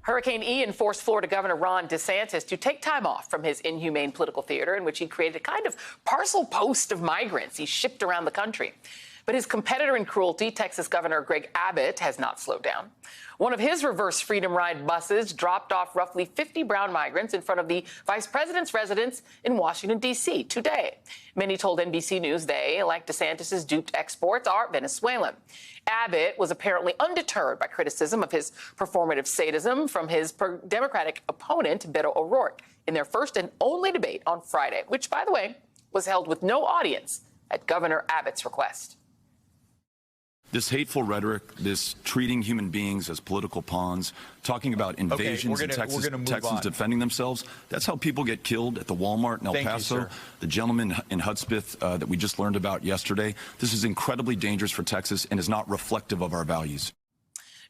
Hurricane Ian forced Florida Governor Ron DeSantis to take time off from his inhumane political theater in which he created a kind of parcel post of migrants he shipped around the country. But his competitor in cruelty, Texas Governor Greg Abbott, has not slowed down. One of his reverse Freedom Ride buses dropped off roughly 50 brown migrants in front of the vice president's residence in Washington, D.C. today. Many told NBC News they, like DeSantis' duped exports, are Venezuelan. Abbott was apparently undeterred by criticism of his performative sadism from his Democratic opponent, Beto O'Rourke, in their first and only debate on Friday, which, by the way, was held with no audience at Governor Abbott's request. This hateful rhetoric, this treating human beings as political pawns, talking about invasions in Texas, Texans defending themselves, that's how people get killed at the Walmart in El Paso. The gentleman in Hudspeth that we just learned about yesterday. This is incredibly dangerous for Texas and is not reflective of our values.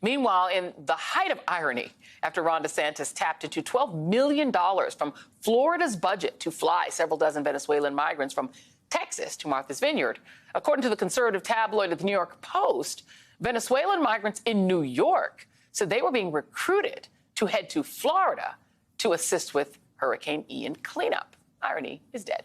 Meanwhile, in the height of irony, after Ron DeSantis tapped into $12 million from Florida's budget to fly several dozen Venezuelan migrants from Texas to Martha's Vineyard. According to the conservative tabloid of the New York Post, Venezuelan migrants in New York said they were being recruited to head to Florida to assist with Hurricane Ian cleanup. Irony is dead.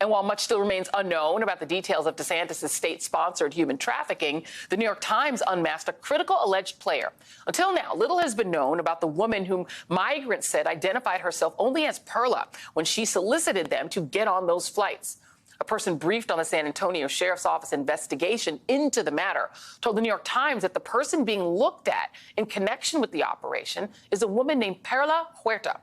And while much still remains unknown about the details of DeSantis' state-sponsored human trafficking, the New York Times unmasked a critical alleged player. Until now, little has been known about the woman whom migrants said identified herself only as Perla when she solicited them to get on those flights. A person briefed on the San Antonio Sheriff's Office investigation into the matter told the New York Times that the person being looked at in connection with the operation is a woman named Perla Huerta.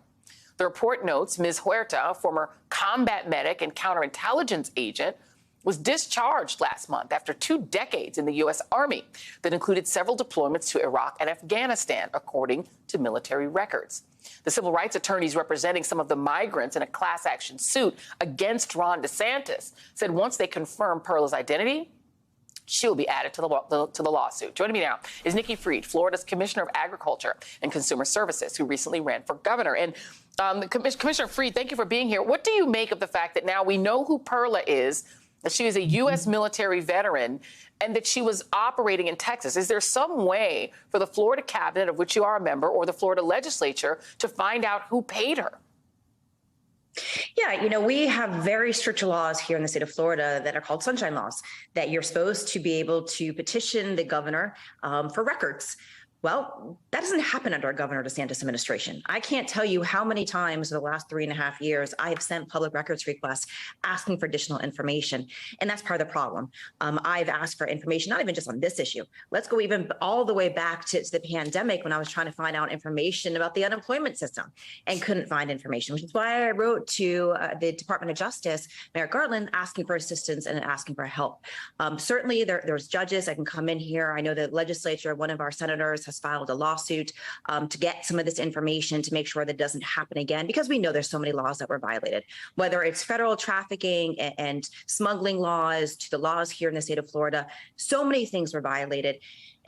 The report notes Ms. Huerta, a former combat medic and counterintelligence agent, was discharged last month after 2 decades in the U.S. Army that included several deployments to Iraq and Afghanistan, according to military records. The civil rights attorneys representing some of the migrants in a class action suit against Ron DeSantis said once they confirm Perla's identity, she will be added to the lawsuit. Joining me now is Nikki Fried, Florida's Commissioner of Agriculture and Consumer Services, who recently ran for governor. And Commissioner Fried, thank you for being here. What do you make of the fact that now we know who Perla is, that she is a U.S. military veteran, and that she was operating in Texas? Is there some way for the Florida cabinet, of which you are a member, or the Florida legislature to find out who paid her? Yeah, we have very strict laws here in the state of Florida that are called sunshine laws, that you're supposed to be able to petition the governor for records. Well, that doesn't happen under our Governor DeSantis administration. I can't tell you how many times in the last 3.5 years I have sent public records requests asking for additional information. And that's part of the problem. I've asked for information, not even just on this issue. Let's go even all the way back to the pandemic when I was trying to find out information about the unemployment system and couldn't find information, which is why I wrote to the Department of Justice, Merrick Garland, asking for assistance and asking for help. Certainly, there's judges that can come in here. I know the legislature, one of our senators has filed a lawsuit to get some of this information to make sure that it doesn't happen again, because we know there's so many laws that were violated, whether it's federal trafficking and smuggling laws to the laws here in the state of Florida. So many things were violated.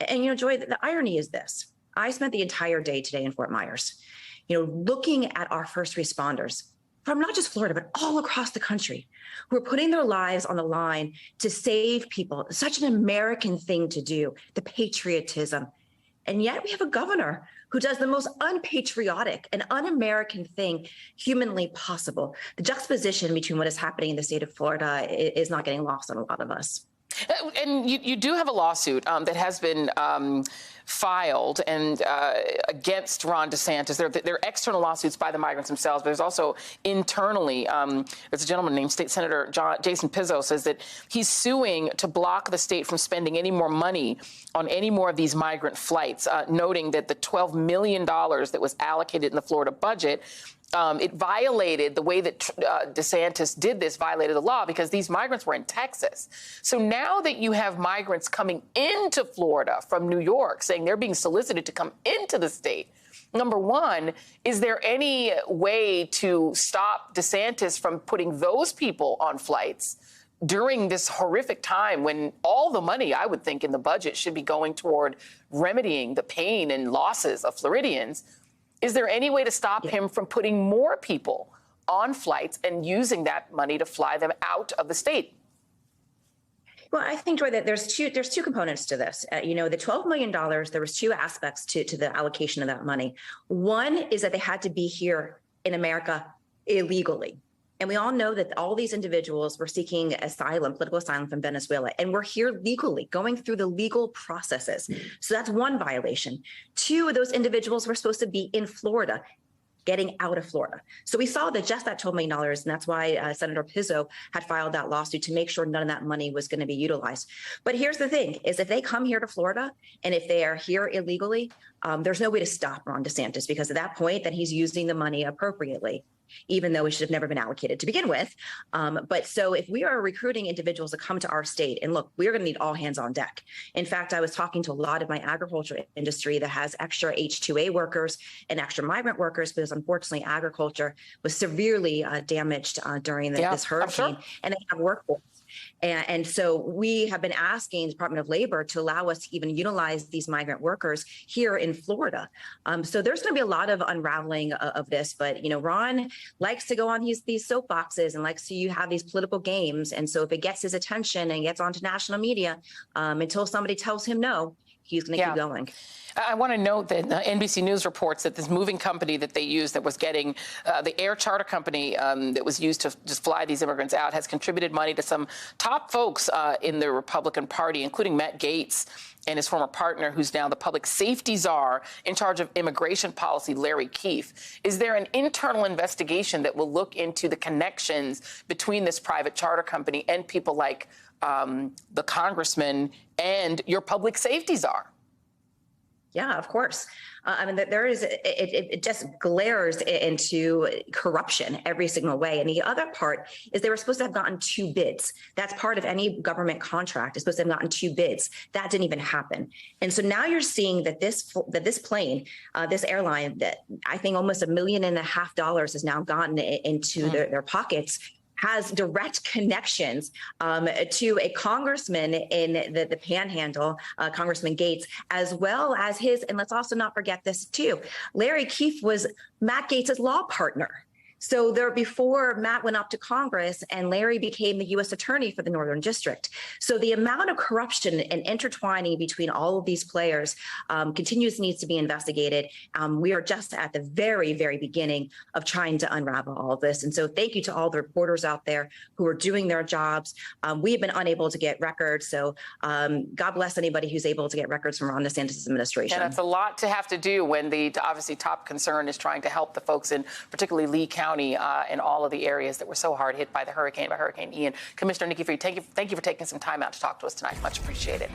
And, Joy, the irony is this. I spent the entire day today in Fort Myers, looking at our first responders from not just Florida, but all across the country, who are putting their lives on the line to save people. Such an American thing to do, the patriotism. And yet we have a governor who does the most unpatriotic and un-American thing humanly possible. The juxtaposition between what is happening in the state of Florida is not getting lost on a lot of us. And you do have a lawsuit that has been filed and against Ron DeSantis. There are external lawsuits by the migrants themselves, but there's also internally. There's a gentleman named State Senator Jason Pizzo says that he's suing to block the state from spending any more money on any more of these migrant flights, noting that the $12 million that was allocated in the Florida budget, it violated the way that DeSantis did this, violated the law, because these migrants were in Texas. So now that you have migrants coming into Florida from New York saying they're being solicited to come into the state, number one, is there any way to stop DeSantis from putting those people on flights during this horrific time when all the money, I would think, in the budget should be going toward remedying the pain and losses of Floridians? Is there any way to stop him from putting more people on flights and using that money to fly them out of the state? Well, I think, Joy, that there's two components to this. The $12 million, there was two aspects to the allocation of that money. One is that they had to be here in America illegally. And we all know that all these individuals were seeking asylum, political asylum from Venezuela, and we're here legally, going through the legal processes. So that's one violation. Two of those individuals were supposed to be in Florida, getting out of Florida. So we saw that just that $12 million, and that's why Senator Pizzo had filed that lawsuit to make sure none of that money was going to be utilized. But here's the thing, is if they come here to Florida, and if they are here illegally, there's no way to stop Ron DeSantis, because at that point, then he's using the money appropriately, even though it should have never been allocated to begin with. But so if we are recruiting individuals to come to our state, and look, we're going to need all hands on deck. In fact, I was talking to a lot of my agriculture industry that has extra H-2A workers and extra migrant workers, because unfortunately agriculture was severely damaged during this hurricane, sure. And they have workforce. And so we have been asking the Department of Labor to allow us to even utilize these migrant workers here in Florida. So there's going to be a lot of unraveling of this. But, Ron likes to go on these soapboxes and likes to have these political games. And so if it gets his attention and gets onto national media, until somebody tells him no, he's going to keep going. I want to note that NBC News reports that this moving company that they used that was getting the air charter company that was used to just fly these immigrants out has contributed money to some top folks in the Republican Party, including Matt Gaetz and his former partner, who's now the public safety czar in charge of immigration policy, Larry Keefe. Is there an internal investigation that will look into the connections between this private charter company and people like the congressman and your public safety czar? Yeah, of course. There is, it just glares into corruption every single way. And the other part is they were supposed to have gotten 2 bids. That's part of any government contract. It's supposed to have gotten 2 bids. That didn't even happen. And so now you're seeing that this plane, this airline, that I think almost $1.5 million has now gotten into their pockets, has direct connections to a congressman in the Panhandle, Congressman Gaetz, as well as and let's also not forget this too, Larry Keefe was Matt Gaetz's law partner. So before Matt went up to Congress and Larry became the U.S. attorney for the Northern District. So the amount of corruption and intertwining between all of these players needs to be investigated. We are just at the very, very beginning of trying to unravel all of this. And so thank you to all the reporters out there who are doing their jobs. We have been unable to get records. So God bless anybody who's able to get records from Ron DeSantis' administration. And it's a lot to have to do when the obviously top concern is trying to help the folks in particularly Lee County and all of the areas that were so hard hit by Hurricane Ian. Commissioner Nikki Fried, thank you for taking some time out to talk to us tonight. Much appreciated.